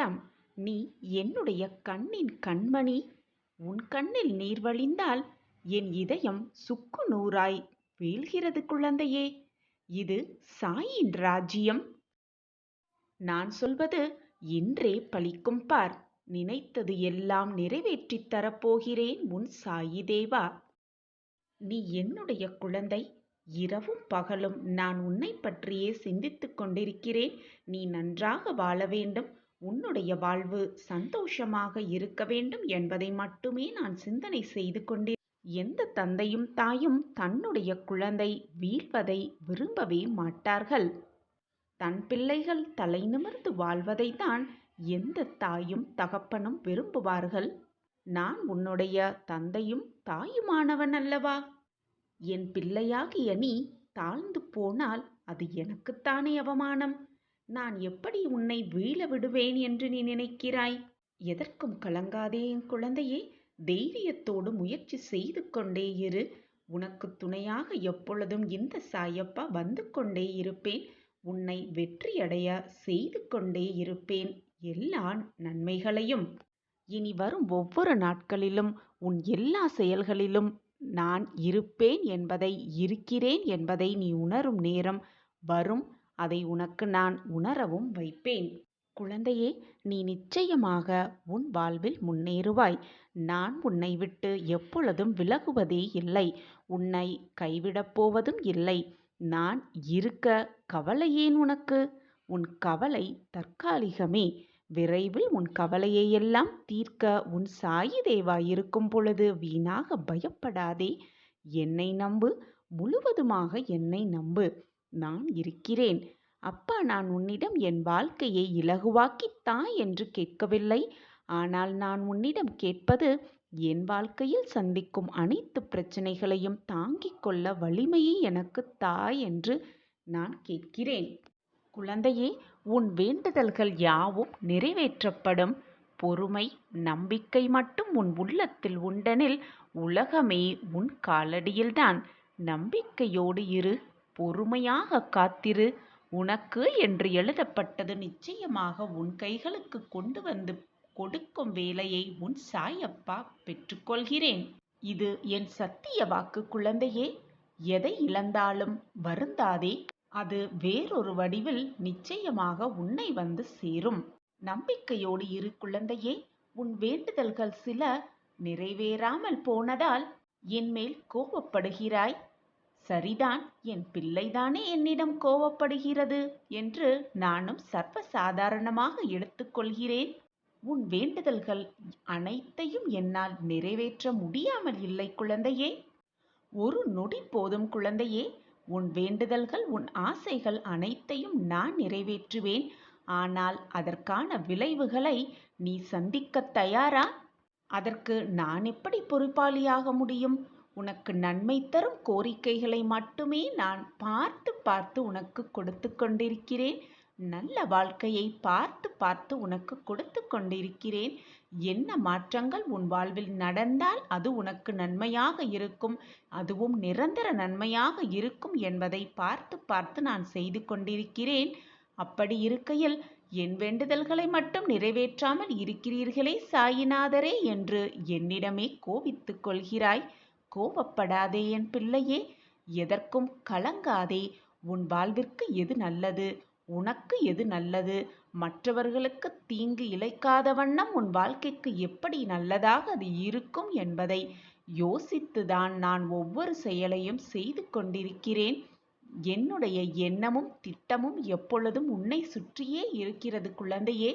ஸ்ரீராம், நீ என்னுடைய கண்ணின் கண்மணி. உன் கண்ணில் நீர் வழிந்தால் என் இதயம் சுக்கு நூறாய் வீழ்கிறது குழந்தையே. இது சாயின் ராஜ்யம். நான் சொல்வது இன்றே பலிக்கும் பார். நினைத்தது எல்லாம் நிறைவேற்றித் தரப்போகிறேன் உன் சாயி தேவா. நீ என்னுடைய குழந்தை. இரவும் பகலும் நான் உன்னை பற்றியே சிந்தித்துக் கொண்டிருக்கிறேன். நீ நன்றாக வாழ வேண்டும், உன்னுடைய வாழ்வு சந்தோஷமாக இருக்க வேண்டும் என்பதை மட்டுமே நான் சிந்தனை செய்து கொண்டே. எந்த தந்தையும் தாயும் தன்னுடைய குழந்தை வீழ்வதை விரும்பவே மாட்டார்கள். தன் பிள்ளைகள் தலை நிமிர்ந்து வாழ்வதைத்தான் எந்த தாயும் தகப்பனும் விரும்புவார்கள். நான் உன்னுடைய தந்தையும் தாயுமானவன் அல்லவா? என் பிள்ளையாகிய நீ தாழ்ந்து போனால் அது எனக்குத்தானே அவமானம். நான் எப்படி உன்னை வீழ விடுவேன் என்று நீ நினைக்கிறாய்? எதற்கும் கலங்காதே என் குழந்தையே. தைரியத்தோடு முயற்சி செய்து கொண்டே இரு. உனக்கு துணையாக எப்பொழுதும் இந்த சாயப்பா வந்து கொண்டே இருப்பேன். உன்னை வெற்றியடைய செய்து கொண்டே இருப்பேன் எல்லா நன்மைகளையும். இனி வரும் ஒவ்வொரு நாட்களிலும் உன் எல்லா செயல்களிலும் நான் இருப்பேன் என்பதை, இருக்கிறேன் என்பதை நீ உணரும் நேரம் வரும். அதை உனக்கு நான் உணரவும் வைப்பேன். குழந்தையே, நீ நிச்சயமாக உன் வாழ்வில் முன்னேறுவாய். நான் உன்னை விட்டு எப்பொழுதும் விலகுவதே இல்லை. உன்னை கைவிடப் போவதும் இல்லை. நான் இருக்க கவலை ஏன் உனக்கு? உன் கவலை தற்காலிகமே. விரைவில் உன் கவலையை எல்லாம் தீர்க்க உன் சாயி தேவா இருக்கும் பொழுது வீணாக பயப்படாதே. என்னை நம்பு, முழுவதுமாக என்னை நம்பு. நான் இருக்கிறேன். அப்பா, நான் உன்னிடம் என் வாழ்க்கையை இலகுவாக்கித் தா என்று கேட்கவில்லை. ஆனால் நான் உன்னிடம் கேட்பது, என் வாழ்க்கையில் சந்திக்கும் அனைத்து பிரச்சனைகளையும் தாங்கிக் கொள்ள வலிமையை எனக்கு தா என்று நான் கேட்கிறேன். குழந்தையே, உன் வேண்டுதல்கள் யாவும் நிறைவேற்றப்படும். பொறுமை, நம்பிக்கை மட்டும் உன் உள்ளத்தில் உண்டெனில் உலகமே உன் காலடியில்தான். நம்பிக்கையோடு இரு, பொறுமையாக காத்திரு. உனக்கு என்று எழுதப்பட்டது நிச்சயமாக உன் கைகளுக்கு கொண்டு வந்து கொடுக்கும் வேலையை உன் சாயப்பா பெற்றுக்கொள்கிறேன். இது என் சத்திய வாக்கு குழந்தையே. எதை இழந்தாலும் வருந்தாதே. அது வேறொரு வடிவில் நிச்சயமாக உன்னை வந்து சேரும். நம்பிக்கையோடு இரு குழந்தையே. உன் வேண்டுதல்கள் சில நிறைவேறாமல் போனதால் என்மேல் கோபப்படுகிறாய். சரிதான், என் பிள்ளைதானே என்னிடம் கோபப்படுகிறது என்று நானும் சர்வசாதாரணமாக எடுத்துக்கொள்கிறேன். உன் வேண்டுதல்கள் அனைத்தையும் என்னால் நிறைவேற்ற முடியாமல் இல்லை குழந்தையே. ஒரு நொடி போதும் குழந்தையே. உன் வேண்டுதல்கள், உன் ஆசைகள் அனைத்தையும் நான் நிறைவேற்றுவேன். ஆனால் அதற்கான விளைவுகளை நீ சந்திக்க தயாரா? அதற்கு நான் எப்படி பொறுப்பாளியாக முடியும்? உனக்கு நன்மை தரும் கோரிக்கைகளை மட்டுமே நான் பார்த்து பார்த்து உனக்கு கொடுத்து கொண்டிருக்கிறேன். நல்ல வாழ்க்கையை பார்த்து பார்த்து உனக்கு கொடுத்து கொண்டிருக்கிறேன். என்ன மாற்றங்கள் உன் வாழ்வில் நடந்தால் அது உனக்கு நன்மையாக இருக்கும், அதுவும் நிரந்தர நன்மையாக இருக்கும் என்பதை பார்த்து பார்த்து நான் செய்து கொண்டிருக்கிறேன். அப்படி இருக்கையில் என் வேண்டுதல்களை மட்டும் நிறைவேற்றாமல் இருக்கிறீர்களே சாயிநாதரே என்று என்னிடமே கோபித்துக் கொள்கிறாய். கோபப்படாதே என் பிள்ளையே. எதற்கும் கலங்காதே. உன் வாழ்விற்கு எது நல்லது, உனக்கு எது நல்லது, மற்றவர்களுக்கு தீங்கு இழைக்காத வண்ணம் உன் வாழ்க்கைக்கு எப்படி நல்லதாக அது இருக்கும் என்பதை யோசித்துதான் நான் ஒவ்வொரு செயலையும் செய்து கொண்டிருக்கிறேன். என்னுடைய எண்ணமும் திட்டமும் எப்பொழுதும் உன்னை சுற்றியே இருக்கிறது குழந்தையே.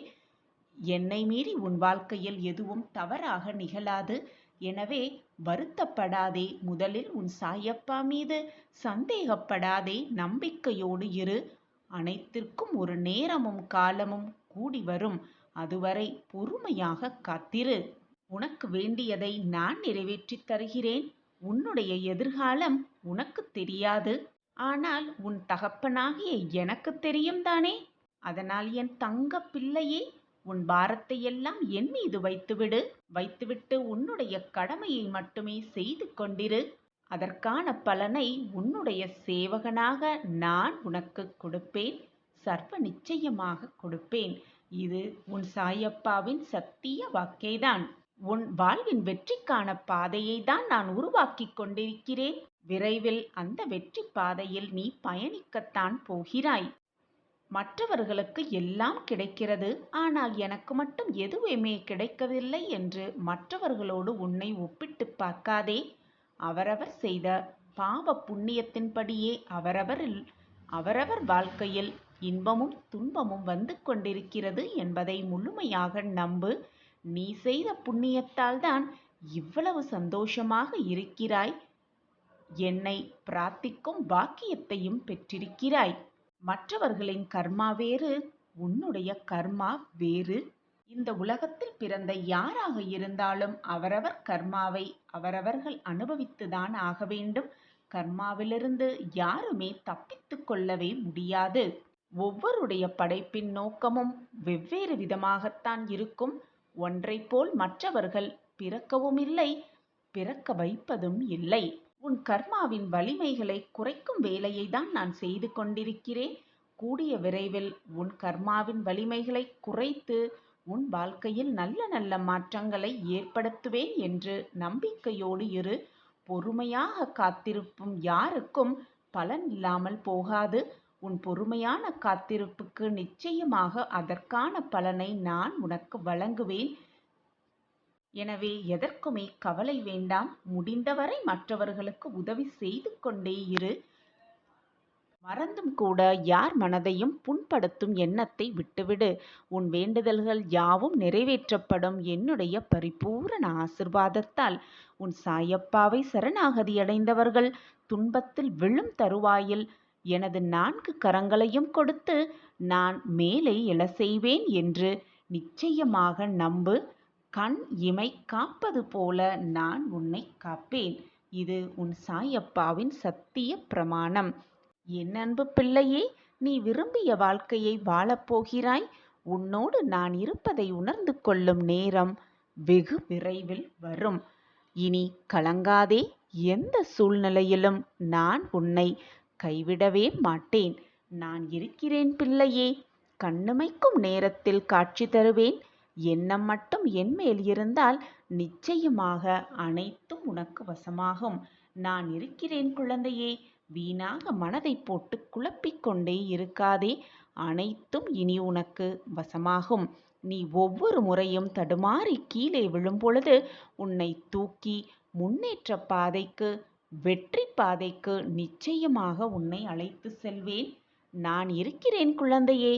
என்னை மீறி உன் வாழ்க்கையில் எதுவும் தவறாக நிகழாது. எனவே வருத்தப்படாதே. முதலில் உன் சாயப்பா மீது சந்தேகப்படாதே. நம்பிக்கையோடு இரு. அனைத்திற்கும் ஒரு நேரமும் காலமும் கூடி வரும். அதுவரை பொறுமையாக காத்திரு. உனக்கு வேண்டியதை நான் நிறைவேற்றித் தருகிறேன். உன்னுடைய எதிர்காலம் உனக்கு தெரியாது. ஆனால் உன் தகப்பனாகிய எனக்கு தெரியும் தானே? அதனால் என் தங்க பிள்ளையே, உன் பாரத்தை எல்லாம் என் மீது வைத்துவிட்டு உன்னுடைய கடமையை மட்டுமே செய்து கொண்டிரு. அதற்கான பலனை உன்னுடைய சேவகனாக நான் உனக்கு கொடுப்பேன். சர்வ நிச்சயமாக கொடுப்பேன். இது உன் சாயப்பாவின் சத்திய வாக்கேதான். உன் வாழ்வின் வெற்றிக்கான பாதையை தான் நான் உருவாக்கிக் கொண்டிருக்கிறேன். விரைவில் அந்த வெற்றி பாதையில் நீ பயணிக்கத்தான் போகிறாய். மற்றவர்களுக்கு எல்லாம் கிடைக்கிறது, ஆனால் எனக்கு மட்டும் எதுவுமே கிடைக்கவில்லை என்று மற்றவர்களோடு உன்னை ஒப்பிட்டு பார்க்காதே. அவரவர் செய்த பாவ புண்ணியத்தின்படியே அவரவர் வாழ்க்கையில் இன்பமும் துன்பமும் வந்து கொண்டிருக்கிறது என்பதை முழுமையாக நம்பு. நீ செய்த புண்ணியத்தால் தான் இவ்வளவு சந்தோஷமாக இருக்கிறாய். என்னை பிரார்த்திக்கும் பாக்கியத்தையும் பெற்றிருக்கிறாய். மற்றவர்களின் கர்மா வேறு, உன்னுடைய கர்மா வேறு. இந்த உலகத்தில் பிறந்த யாராக இருந்தாலும் அவரவர் கர்மாவை அவரவர்கள் அனுபவித்துதான் ஆக வேண்டும். கர்மாவிலிருந்து யாருமே தப்பித்து கொள்ளவே முடியாது. ஒவ்வொருடைய படைப்பின் நோக்கமும் வெவ்வேறு விதமாகத்தான் இருக்கும். ஒன்றை போல் மற்றவர்கள் பிறக்கவும் இல்லை, பிறக்க வைப்பதும் இல்லை. உன் கர்மாவின் வலிமைகளை குறைக்கும் வேலையை தான் நான் செய்து கொண்டிருக்கிறேன். கூடிய விரைவில் உன் கர்மாவின் வலிமைகளை குறைத்து உன் வாழ்க்கையில் நல்ல நல்ல மாற்றங்களை ஏற்படுத்துவேன் என்று நம்பிக்கையோடு இரு. பொறுமையாக காத்திருப்பும் யாருக்கும் பலன் இல்லாமல் போகாது. உன் பொறுமையான காத்திருப்புக்கு நிச்சயமாக அதற்கான பலனை நான் உனக்கு வழங்குவேன். எனவே எதற்குமே கவலை வேண்டாம். முடிந்தவரை மற்றவர்களுக்கு உதவி செய்து கொண்டே இரு. மறந்தும் கூட யார் மனதையும் புண்படுத்தும் எண்ணத்தை விட்டுவிடு. உன் வேண்டுதல்கள் யாவும் நிறைவேற்றப்படும் என்னுடைய பரிபூரண ஆசிர்வாதத்தால். உன் சாயப்பாவை சரணாகதி அடைந்தவர்கள் துன்பத்தில் விழும் தருவாயில் எனது 4 கரங்களையும் கொடுத்து நான் மேலே எழ செய்வேன் என்று நிச்சயமாக நம்பு. கண் இமை காப்பது போல நான் உன்னை காப்பேன். இது உன் சாயப்பாவின் சத்திய பிரமாணம். என் அன்பு பிள்ளையே, நீ விரும்பிய வாழ்க்கையை வாழப்போகிறாய். உன்னோடு நான் இருப்பதை உணர்ந்து கொள்ளும் நேரம் வெகு விரைவில் வரும். இனி கலங்காதே. எந்த சூழ்நிலையிலும் நான் உன்னை கைவிடவே மாட்டேன். நான் இருக்கிறேன் பிள்ளையே. கண்ணிமைக்கும் நேரத்தில் காட்சி தருவேன். எண்ணம் மட்டும் என்மேல் இருந்தால் நிச்சயமாக அனைத்தும் உனக்கு வசமாகும். நான் இருக்கிறேன் குழந்தையே. வீணாக மனதை போட்டு குழப்பிக்கொண்டே இருக்காதே. அனைத்தும் இனி உனக்கு வசமாகும். நீ ஒவ்வொரு முறையும் தடுமாறி கீழே விழும்பொழுது உன்னை தூக்கி முன்னேற்ற பாதைக்கு, வெற்றி பாதைக்கு நிச்சயமாக உன்னை அழைத்து செல்வேன். நான் இருக்கிறேன் குழந்தையே.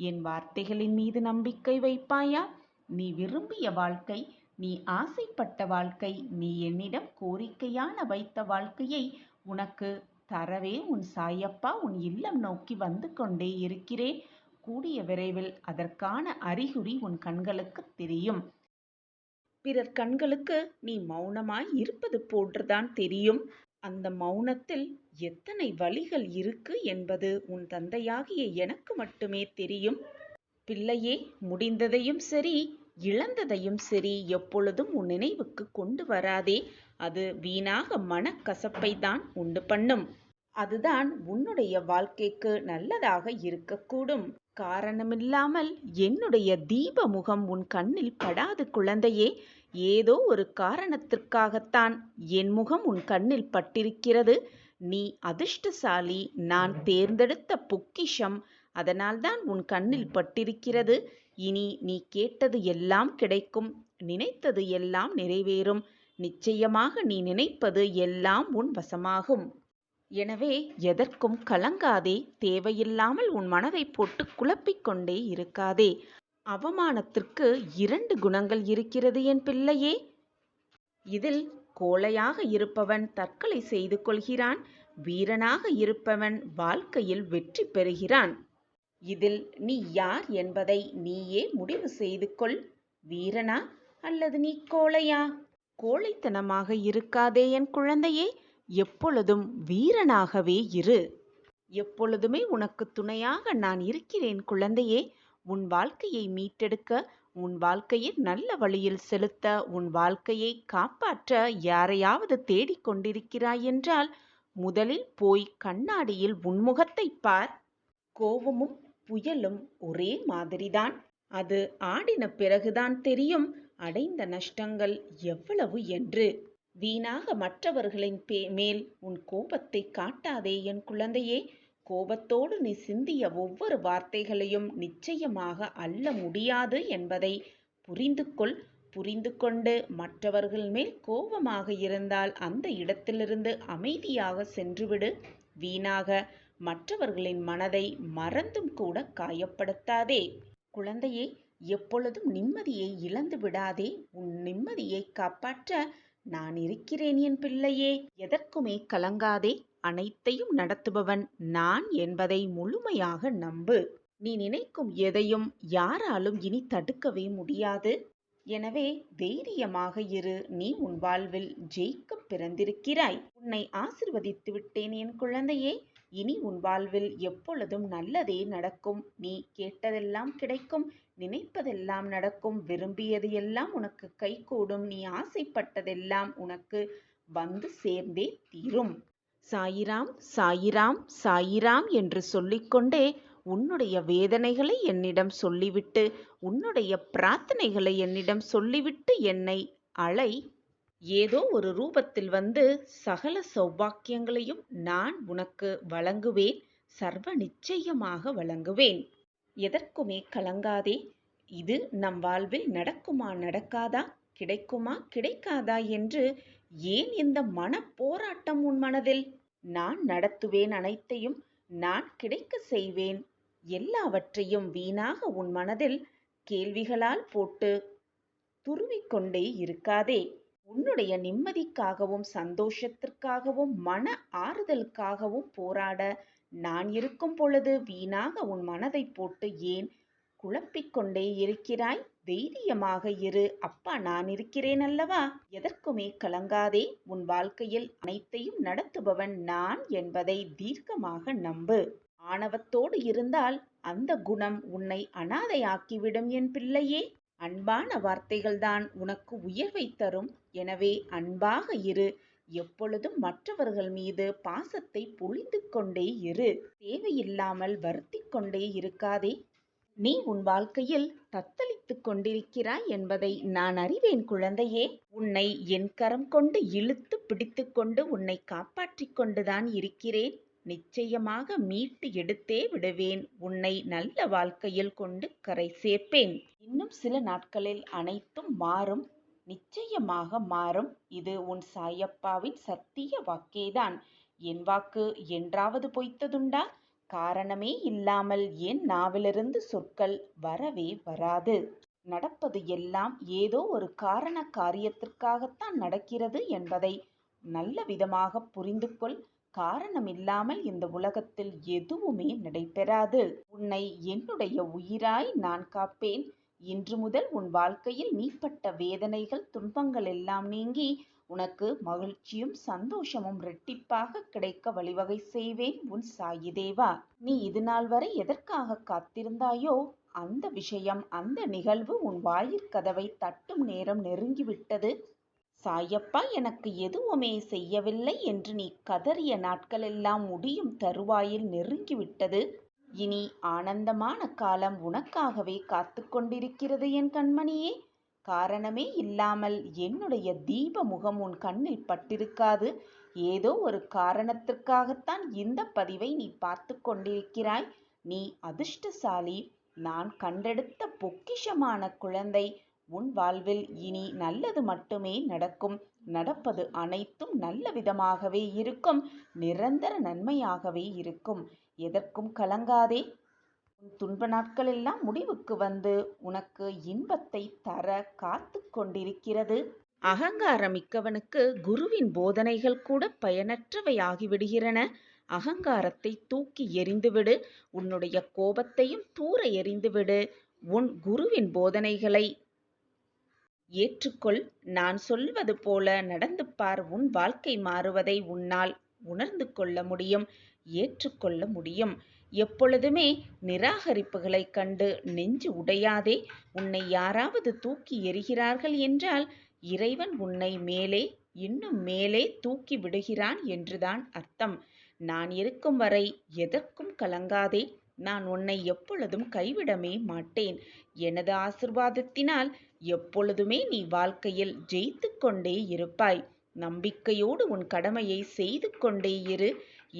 என் வார்த்தைகளின் மீது நம்பிக்கை வைப்பாயா? நீ விரும்பிய வாழ்க்கை, நீ ஆசைப்பட்ட வாழ்க்கை, நீ என்னிடம் கோரிக்கையான வைத்த வாழ்க்கையை உனக்கு தரவே உன் சாயப்பா உன் இல்லம் நோக்கி வந்து கொண்டே இருக்கிறேன். கூடிய விரைவில் அதற்கான அறிகுறி உன் கண்களுக்கு தெரியும். பிறர் கண்களுக்கு நீ மௌனமாய் இருப்பது போன்றுதான் தெரியும். அந்த மௌனத்தில் எத்தனை வலிகள் இருக்கு என்பது உன் தந்தையாகிய எனக்கு மட்டுமே தெரியும். பிள்ளையே, முடிந்ததையும் சரி இழந்ததையும் சரி எப்பொழுதும் உன் நினைவுக்கு கொண்டு வராதே. அது வீணாக மனக்கசப்பை தான் உண்டு பண்ணும். அதுதான் உன்னுடைய வாழ்க்கைக்கு நல்லதாக இருக்கக்கூடும். காரணமில்லாமல் என்னுடைய தீப முகம் உன் கண்ணில் படாது குழந்தையே. ஏதோ ஒரு காரணத்திற்காகத்தான் என் முகம் உன் கண்ணில் பட்டிருக்கிறது. நீ அதிர்ஷ்டசாலி. நான் தேர்ந்தெடுத்த பொக்கிஷம். அதனால்தான் உன் கண்ணில் பட்டிருக்கிறது. இனி நீ கேட்டது எல்லாம் கிடைக்கும். நினைத்தது எல்லாம் நிறைவேறும். நிச்சயமாக நீ நினைப்பது எல்லாம் உன் வசமாகும். எனவே எதற்கும் கலங்காதே. தேவையில்லாமல் உன் மனதை போட்டு குழப்பிக்கொண்டே இருக்காதே. அவமானத்திற்கு 2 குணங்கள் இருக்கிறது என் பிள்ளையே. இதில் கோழையாக இருப்பவன் தற்கொலை செய்து கொள்கிறான். வீரனாக இருப்பவன் வாழ்க்கையில் வெற்றி பெறுகிறான். இதில் நீ யார் என்பதை நீயே முடிவு செய்து கொள். வீரனா அல்லது நீ கோழையா? கோழைத்தனமாக இருக்காதே என் குழந்தையே. எப்பொழுதும் வீரனாகவே இரு. எப்பொழுதுமே உனக்கு துணையாக நான் இருக்கிறேன் குழந்தையே. உன் வாழ்க்கையை மீட்டெடுக்க, உன் வாழ்க்கையை நல்ல வழியில் செலுத்த, உன் வாழ்க்கையை காப்பாற்ற யாரையாவது தேடிக்கொண்டிருக்கிறாய் என்றால் முதலில் போய் கண்ணாடியில் உன் முகத்தை பார். கோபமும் புயலும் ஒரே மாதிரிதான். அது ஆடின பிறகுதான் தெரியும் அடைந்த நஷ்டங்கள் எவ்வளவு என்று. வீணாக மற்றவர்களின் மேல் உன் கோபத்தை காட்டாதே என் குழந்தையே. கோபத்தோடு நீ சிந்திய ஒவ்வொரு வார்த்தைகளையும் நிச்சயமாக அள்ள முடியாது என்பதை புரிந்து கொள். புரிந்து கொண்டு மற்றவர்கள் மேல் கோபமாக இருந்தால் அந்த இடத்திலிருந்து அமைதியாக சென்றுவிடு. வீணாக மற்றவர்களின் மனதை மறந்தும் கூட காயப்படுத்தாதே. குழந்தையே, எப்பொழுதும் நிம்மதியை இழந்து விடாதே. உன் நிம்மதியை காப்பாற்ற நான் இருக்கிறேன் என் பிள்ளையே. எதற்குமே கலங்காதே. அனைத்தையும் நடத்துபவன் நான் என்பதை முழுமையாக நம்பு. நீ நினைக்கும் எதையும் யாராலும் இனி தடுக்கவே முடியாது. எனவே தைரியமாக இரு. நீ உன் வாழ்வில் ஜெயிக்க பிறந்திருக்கிறாய். உன்னை ஆசிர்வதித்து விட்டேன் என் குழந்தையே. இனி உன் வாழ்வில் எப்பொழுதும் நல்லதே நடக்கும். நீ கேட்டதெல்லாம் கிடைக்கும். நினைப்பதெல்லாம் நடக்கும். விரும்பியது எல்லாம் உனக்கு கைகூடும். நீ ஆசைப்பட்டதெல்லாம் உனக்கு வந்து சேர்ந்தே தீரும். சாயிராம் சாயிராம் சாயிராம் என்று சொல்லிக்கொண்டே உன்னுடைய வேதனைகளை என்னிடம் சொல்லிவிட்டு, உன்னுடைய பிரார்த்தனைகளை என்னிடம் சொல்லிவிட்டு என்னை அழை. ஏதோ ஒரு ரூபத்தில் வந்து சகல சௌபாக்கியங்களையும் நான் உனக்கு வழங்குவேன். சர்வ நிச்சயமாக வழங்குவேன். எதற்குமே கலங்காதே. இது நம் வாழ்வில் நடக்குமா நடக்காதா, கிடைக்குமா கிடைக்காதா என்று ஏன் இந்த மன போராட்டம் உன் மனதில்? நான் நடத்துவேன் அனைத்தையும். நான் கிடைக்க செய்வேன் எல்லாவற்றையும். வீணாக உன் மனதில் கேள்விகளால் போட்டு துருவிக்கொண்டே இருக்காதே. உன்னுடைய நிம்மதிக்காகவும் சந்தோஷத்திற்காகவும் மன ஆறுதலுக்காகவும் போராட நான் இருக்கும் பொழுது வீணாக உன் மனதை போட்டு ஏன் குழப்பிக்கொண்டே இருக்கிறாய்? தைரியமாக இரு. அப்பா நான் இருக்கிறேன் அல்லவா? எதற்குமே கலங்காதே. உன் வாழ்க்கையில் அனைத்தையும் நடத்துபவன் நான் என்பதை தீர்க்கமாக நம்பு. ஆணவத்தோடு இருந்தால் அந்த குணம் உன்னை அனாதையாக்கிவிடும் என் பிள்ளையே. அன்பான வார்த்தைகள்தான் உனக்கு உயர்வை தரும். எனவே அன்பாக இரு. எப்பொழுதும் மற்றவர்கள் மீது பாசத்தை பொழிந்து கொண்டே இரு. தேவையில்லாமல் வருத்திக் கொண்டே இருக்காதே. நீ உன் வாழ்க்கையில் தத்தளித்துக் கொண்டிருக்கிறாய் என்பதை நான் அறிவேன் குழந்தையே. உன்னை என் கரம் கொண்டு இழுத்து பிடித்துக்கொண்டு உன்னை காப்பாற்றிக் கொண்டுதான் இருக்கிறேன். நிச்சயமாக மீட்டு எடுத்தே விடுவேன். உன்னை நல்ல வாழ்க்கையில் கொண்டு கரை சேர்ப்பேன். இன்னும் சில நாட்களில் அனைத்தும் மாறும். நிச்சயமாக மாறும். இது உன் சாயப்பாவின் சத்திய வாக்கேதான். என் வாக்கு என்றாவது பொய்த்ததுண்டா? காரணமே இல்லாமல் என் நாவிலிருந்து சொற்கள் வரவே வராது. நடப்பது எல்லாம் ஏதோ ஒரு காரண காரியத்திற்காகத்தான் நடக்கிறது என்பதை நல்ல விதமாக புரிந்து கொள். காரணமில்லாமல் இந்த உலகத்தில் எதுவுமே நடைபெறாது. உன்னை என்னுடைய உயிராய் நான் காப்பேன். இன்று முதல் உன் வாழ்க்கையில் நீ பட்ட வேதனைகள் துன்பங்கள் எல்லாம் நீங்கி உனக்கு மகிழ்ச்சியும் சந்தோஷமும் இரட்டிப்பாக கிடைக்க வழிவகை செய்வேன் உன் சாயி தேவா. நீ இது நாள் வரை எதற்காக காத்திருந்தாயோ அந்த விஷயம், அந்த நிகழ்வு உன் வாயிற்கதவை தட்டும் நேரம் நெருங்கிவிட்டது. சாயப்பா எனக்கு எதுவுமே செய்யவில்லை என்று நீ கதறிய நாட்களெல்லாம் முடியும் தருவாயில் நெருங்கிவிட்டது. இனி ஆனந்தமான காலம் உனக்காகவே காத்து கொண்டிருக்கிறது என் கண்மணியே. காரணமே இல்லாமல் என்னுடைய தீப முகம் உன் கண்ணில் பட்டிருக்காது. ஏதோ ஒரு காரணத்திற்காகத்தான் இந்த பதிவை நீ பார்த்து கொண்டிருக்கிறாய். நீ அதிர்ஷ்டசாலி. நான் கண்டெடுத்த பொக்கிஷமான குழந்தை. உன் வாழ்வில் இனி நல்லது மட்டுமே நடக்கும். நடப்பது அனைத்தும் நல்ல விதமாகவே இருக்கும். நிரந்தர நன்மையாகவே இருக்கும். எதற்கும் கலங்காதே. உன் துன்ப நாட்கள் எல்லாம் முடிவுக்கு வந்து உனக்கு இன்பத்தை தர காத்து கொண்டிருக்கிறது. அகங்காரமிக்கவனுக்கு குருவின் போதனைகள் கூட பயனற்றவையாகிவிடுகிறன. அகங்காரத்தை தூக்கி எறிந்துவிடு. உன்னுடைய கோபத்தையும் தூர எறிந்துவிடு. உன் குருவின் போதனைகளை ஏற்றுக்கொள். நான் சொல்வது போல நடந்து பார். உன் வாழ்க்கை மாறுவதை உன்னால் உணர்ந்து கொள்ள முடியும், ஏற்றுக்கொள்ள முடியும். எப்பொழுதுமே நிராகரிப்புகளை கண்டு நெஞ்சு உடையாதே. உன்னை யாராவது தூக்கி எறிகிறார்கள் என்றால் இறைவன் உன்னை மேலே, இன்னும் மேலே தூக்கி விடுகிறான் என்றுதான் அர்த்தம். நான் இருக்கும் வரை எதற்கும் கலங்காதே. நான் உன்னை எப்பொழுதும் கைவிடவே மாட்டேன். எனது ஆசிர்வாதத்தினால் எப்பொழுதுமே நீ வாழ்க்கையில் ஜெயித்து கொண்டே இருப்பாய். நம்பிக்கையோடு உன் கடமையை செய்து கொண்டே இரு.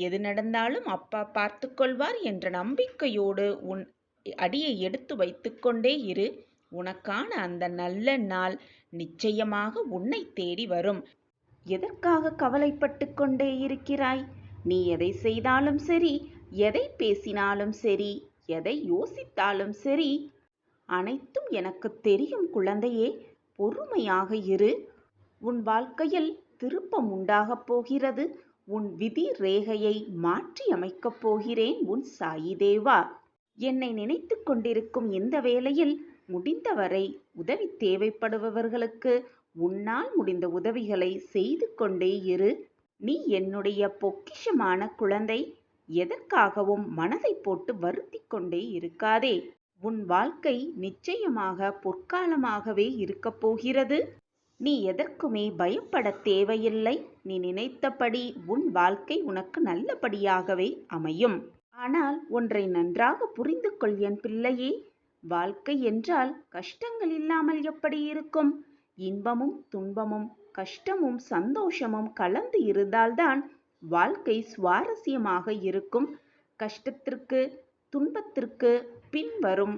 எது நடந்தாலும் அப்பா பார்த்து கொள்வார் என்ற நம்பிக்கையோடு உன் அடியை எடுத்து வைத்து கொண்டே இரு. உனக்கான அந்த நல்ல நாள் நிச்சயமாக உன்னை தேடி வரும். எதற்காக கவலைப்பட்டு கொண்டே இருக்கிறாய்? நீ எதை செய்தாலும் சரி, எதை பேசினாலும் சரி, எதை யோசித்தாலும் சரி, அனைத்தும் எனக்கு தெரியும் குழந்தையே. பொறுமையாக இரு. உன் வாழ்க்கையில் திருப்பம் உண்டாகப் போகிறது. உன் விதி ரேகையை மாற்றி அமைக்கப் போகிறேன் உன் சாயி தேவா. என்னை நினைத்து கொண்டிருக்கும் இந்த வேளையில் முடிந்தவரை உதவி தேவைப்படுபவர்களுக்கு உன்னால் முடிந்த உதவிகளை செய்து கொண்டே இரு. நீ என்னுடைய பொக்கிஷமான குழந்தை. எதற்காகவும் மனதை போட்டு வருத்தி கொண்டே இருக்காதே. உன் வாழ்க்கை நிச்சயமாக பொற்காலமாகவே இருக்கப் போகிறது. நீ எதற்குமே பயப்பட தேவையில்லை. நீ நினைத்தபடி உன் வாழ்க்கை உனக்கு நல்லபடியாகவே அமையும். ஆனால் ஒன்றை நன்றாக புரிந்து கொள் என் பிள்ளையே. வாழ்க்கை என்றால் கஷ்டங்கள் இல்லாமல் எப்படி இருக்கும்? இன்பமும் துன்பமும் கஷ்டமும் சந்தோஷமும் கலந்து இருந்தால்தான் வாழ்க்கை சுவாரஸ்யமாக இருக்கும். கஷ்டத்திற்கு துன்பத்திற்கு பின்வரும்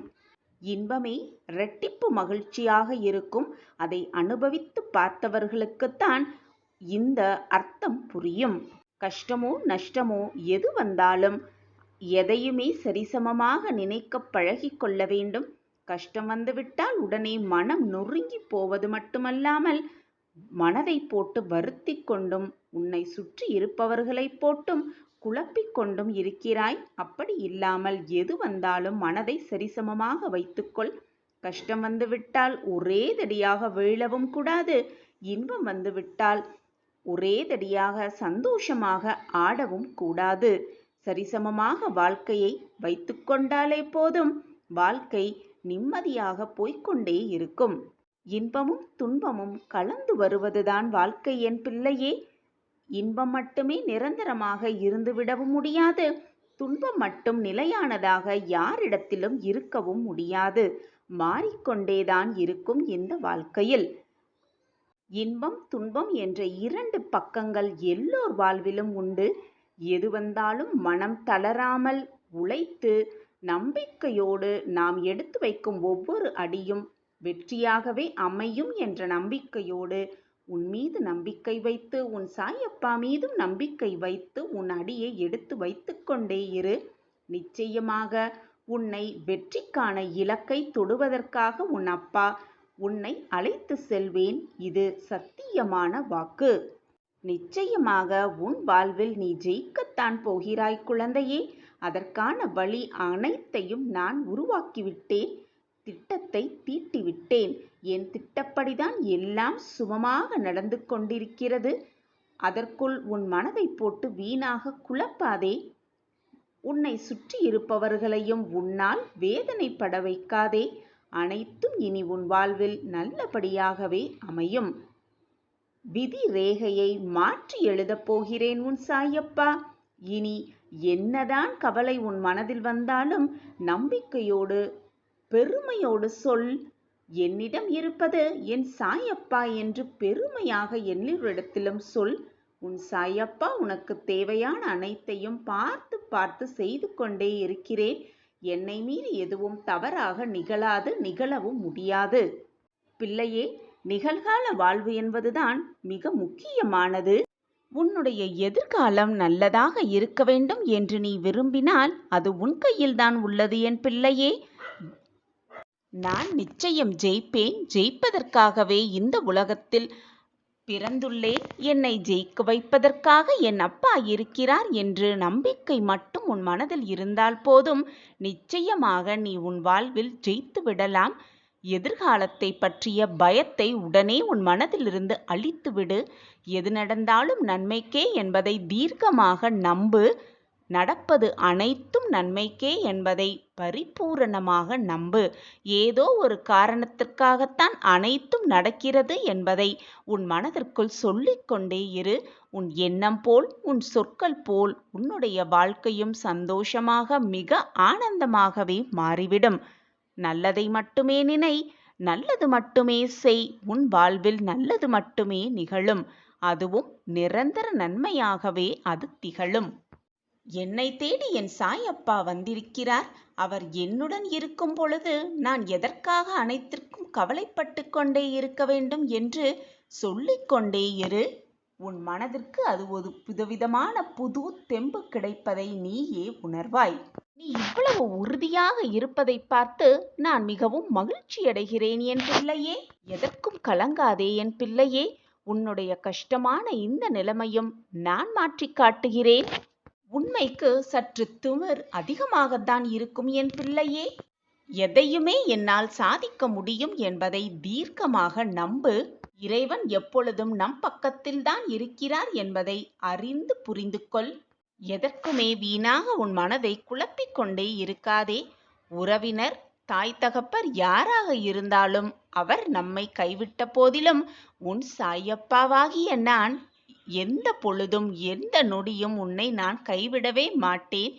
இன்பமே இரட்டிப்பு மகிழ்ச்சியாக இருக்கும். அதை அனுபவித்து பார்த்தவர்களுக்குத்தான் இந்த அர்த்தம் புரியும். கஷ்டமோ நஷ்டமோ எது வந்தாலும் எதையுமே சரிசமமாக நினைக்க பழகி கொள்ள வேண்டும். கஷ்டம் வந்துவிட்டால் உடனே மனம் நொறுங்கி போவது மட்டுமல்லாமல் மனதை போட்டு வருத்தி கொண்டும் உன்னை சுற்றி இருப்பவர்களை போட்டும் குழப்பிக் கொண்டும் இருக்கிறாய். அப்படி இல்லாமல் எது வந்தாலும் மனதை சரிசமமாக வைத்துக்கொள். கஷ்டம் வந்துவிட்டால் ஒரேதடியாக வீழவும் கூடாது. இன்பம் வந்துவிட்டால் ஒரேதடியாக சந்தோஷமாக ஆடவும் கூடாது. சரிசமமாக வாழ்க்கையை வைத்து கொண்டாலே போதும். வாழ்க்கை நிம்மதியாக போய்கொண்டே இருக்கும். இன்பமும் துன்பமும் கலந்து வருவதுதான் வாழ்க்கை என் பிள்ளையே. இன்பம் மட்டுமே நிரந்தரமாக இருந்துவிடவும் முடியாது. துன்பம் மட்டும் நிலையானதாக யாரிடத்திலும் இருக்கவும் முடியாது. மாறிக்கொண்டேதான் இருக்கும் இந்த வாழ்க்கையில். இன்பம் துன்பம் என்ற இரண்டு பக்கங்கள் எல்லோர் வாழ்விலும் உண்டு. எது வந்தாலும் மனம் தளராமல் உழைத்து நம்பிக்கையோடு நாம் எடுத்து வைக்கும் ஒவ்வொரு அடியும் வெற்றியாகவே அமையும் என்ற நம்பிக்கையோடு உன் மீது நம்பிக்கை வைத்து உன் சாயப்பா மீதும் நம்பிக்கை வைத்து உன் அடியை எடுத்து வைத்து கொண்டே இரு. நிச்சயமாக உன்னை வெற்றிக்கான இலக்கை தொடுவதற்காக உன் அப்பா உன்னை அழைத்து செல்வேன். இது சத்தியமான வாக்கு. நிச்சயமாக உன் வாழ்வில் நீ ஜெயிக்கத்தான் போகிறாய் குழந்தையே. அதற்கான வழி அனைத்தையும் நான் உருவாக்கிவிட்டேன். திட்டத்தை தீட்டிவிட்டேன். என் திட்டப்படிதான் எல்லாம் சுமமாக நடந்து கொண்டிருக்கிறது. அதற்குள் உன் மனதை போட்டு வீணாக குழப்பாதே. உன்னை சுற்றி இருப்பவர்களையும் உன்னால் வேதனைப்பட வைக்காதே. அனைத்தும் இனி உன் வாழ்வில் நல்லபடியாகவே அமையும். விதி ரேகையை மாற்றி எழுதப் போகிறேன் உன் சாயப்பா. இனி என்னதான் கவலை உன் மனதில் வந்தாலும் நம்பிக்கையோடு பெருமையோடு சொல். என்னிடம் இருப்பது என் சாயப்பா என்று பெருமையாக எல்லோரிடத்திலும் சொல். உன் சாயப்பா உனக்கு தேவையான அனைத்தையும் பார்த்து பார்த்து செய்து கொண்டே இருக்கிறேன். என்னை மீறி எதுவும் தவறாக நிகழாது, நிகழவும் முடியாது. பிள்ளையே, நிகழ்கால வாழ்வு என்பதுதான் மிக முக்கியமானது. உன்னுடைய எதிர்காலம் நல்லதாக இருக்க வேண்டும் என்று நீ விரும்பினால் அது உன் கையில்தான் உள்ளது என் பிள்ளையே. நான் நிச்சயம் ஜெயிப்பேன். ஜெயிப்பதற்காகவே இந்த உலகத்தில் பிறந்துள்ளேன். என்னை ஜெயிக்க வைப்பதற்காக என் அப்பா இருக்கிறார் என்று நம்பிக்கை மட்டும் உன் மனதில் இருந்தால் போதும். நிச்சயமாக நீ உன் வாழ்வில் ஜெயித்து விடலாம். எதிர்காலத்தை பற்றிய பயத்தை உடனே உன் மனதிலிருந்து அழித்துவிடு. எது நடந்தாலும் நன்மைக்கே என்பதை தீர்க்கமாக நம்பு. நடப்பது அனைத்தும் நன்மைக்கே என்பதை பரிபூரணமாக நம்பு. ஏதோ ஒரு காரணத்திற்காகத்தான் அனைத்தும் நடக்கிறது என்பதை உன் மனதிற்குள் சொல்லிக்கொண்டே இரு. உன் எண்ணம் போல் உன் சொற்கள் போல் உன்னுடைய வாழ்க்கையும் சந்தோஷமாக மிக ஆனந்தமாகவே மாறிவிடும். நல்லதை மட்டுமே நினை, நல்லது மட்டுமே செய். உன் வாழ்வில் நல்லது மட்டுமே நிகழும். அதுவும் நிரந்தர நன்மையாகவே அது திகழும். என்னை தேடி என் சாயப்பா வந்திருக்கிறார். அவர் என்னுடன் இருக்கும் பொழுது நான் எதற்காக அனைத்திற்கும் கவலைப்பட்டு கொண்டே இருக்க வேண்டும் என்று சொல்லிக்கொண்டே இரு. உன் மனதிற்கு அது ஒரு புதுவிதமான புது தெம்பு கிடைப்பதை நீயே உணர்வாய். நீ இவ்வளவு உறுதியாக இருப்பதை பார்த்து நான் மிகவும் மகிழ்ச்சி அடைகிறேன் என் பிள்ளையே. எதற்கும் கலங்காதே என் பிள்ளையே. உன்னுடைய கஷ்டமான இந்த நிலைமையும் நான் மாற்றி காட்டுகிறேன். உண்மைக்கு சற்று திமிர் அதிகமாகத்தான் இருக்கும் என் பிள்ளையே. எதையுமே என்னால் சாதிக்க முடியும் என்பதை தீர்க்கமாக நம்பு. இறைவன் எப்பொழுதும் நம் பக்கத்தில்தான் இருக்கிறார் என்பதை அறிந்து புரிந்து கொள். எதற்குமே வீணாக உன் மனதை குழப்பிக் கொண்டே இருக்காதே. உறவினர், தாய் தகப்பர் யாராக இருந்தாலும் அவர் நம்மை கைவிட்ட போதிலும் உன் சாயப்பாவாகிய நான் எந்த பொழுதும் எந்த நொடியும் உன்னை நான் கைவிடவே மாட்டேன்.